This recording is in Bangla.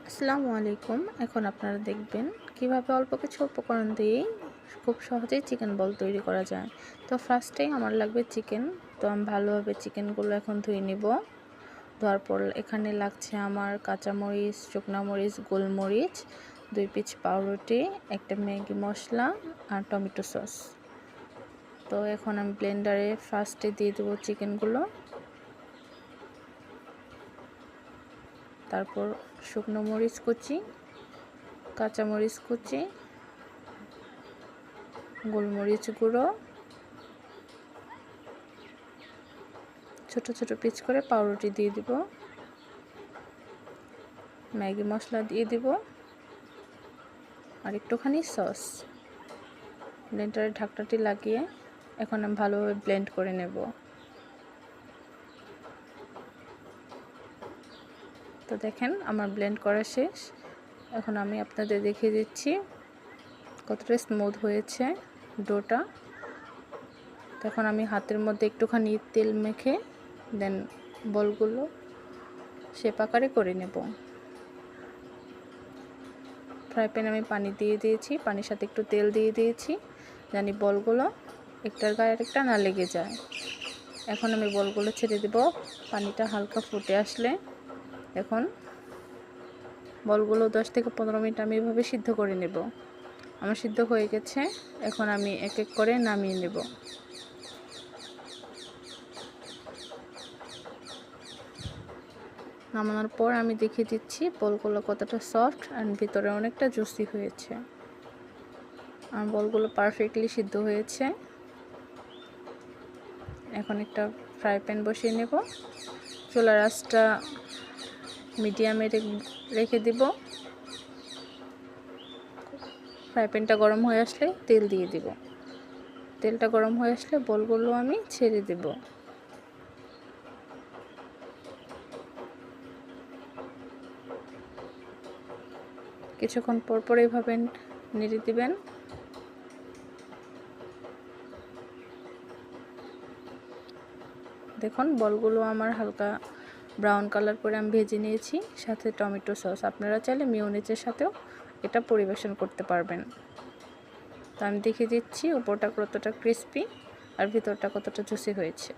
আসসালামু আলাইকুম। এখন আপনারা দেখবেন কিভাবে অল্প কিছু উপকরণ দিয়েই খুব সহজেই চিকেন বল তৈরি করা যায়। তো ফার্স্টেই আমার লাগবে চিকেন। তো আমি ভালোভাবে চিকেনগুলো এখন ধুয়ে নিব। ধোয়ার পর এখানে লাগছে আমার কাঁচামরিচ, শুকনো মরিচ, গোলমরিচ, 2 পিস পাউরুটি, একটা ম্যাগি মশলা আর টমেটো সস। তো এখন আমি ব্লেন্ডারে ফার্স্টে দিয়ে দেবো চিকেনগুলো। তারপর শুকনো মরিচ কুচি, কাঁচামরিচ কুচি, গোলমরিচ গুঁড়ো, ছোট ছোট পিস করে পাউরুটি দিয়ে দিব, ম্যাগি মশলা দিয়ে দিব আর একটুখানি সস। ব্লেন্ডারের ঢাকনাটি লাগিয়ে এখন আমি ভালোভাবে ব্লেন্ড করে নেব। তো দেখেন আমার ব্লেন্ড করা শেষ। এখন আমি আপনাদের দেখিয়ে দিচ্ছি কতটা স্মুথ হয়েছে ডোটা। তখন আমি হাতের মধ্যে একটুখানি তেল মেখে দেন বলগুলো শেপ আকারে করে নেব। ফ্রাই প্যানে আমি পানি দিয়ে দিয়েছি, পানির সাথে একটু তেল দিয়ে দিয়েছি জানি বলগুলো একটার গায়ে আরেকটা না লেগে যায়। এখন আমি বলগুলো ছেড়ে দেব। পানিটা হালকা ফুটে আসলে এখন বলগুলো 10 থেকে 15 মিনিট আমি এভাবে সিদ্ধ করে নেব। আমার সিদ্ধ হয়ে গেছে। এখন আমি এক এক করে নামিয়ে নেব। নামানোর পর আমি দেখিয়ে দিচ্ছি বলগুলো কতটা সফট আর ভিতরে অনেকটা জুসি হয়েছে। আর বলগুলো পারফেক্টলি সিদ্ধ হয়েছে। এখন একটা ফ্রাই প্যান বসিয়ে নেব। চুলার আঁচটা মিডিয়ামে রেখে দিব। ফ্রাই প্যানটা গরম হয়ে আসলে তেল দিয়ে দিব। তেলটা গরম হয়ে আসলে বলগুলো আমি ছেড়ে দেব। কিছুক্ষণ পর পর এইভাবে নেড়ে দিবেন। দেখুন বলগুলো আমার হালকা ব্রাউন কালার করে আমি ভেজে নিয়েছি, সাথে টমেটো সস। আপনারা চাইলে মিয়োনিজের সাথেও এটা পরিবেশন করতে পারবেন। তো আমি দেখিয়ে দিচ্ছি উপরটা কতটা ক্রিস্পি আর ভিতরটা কতটা জুসি হয়েছে।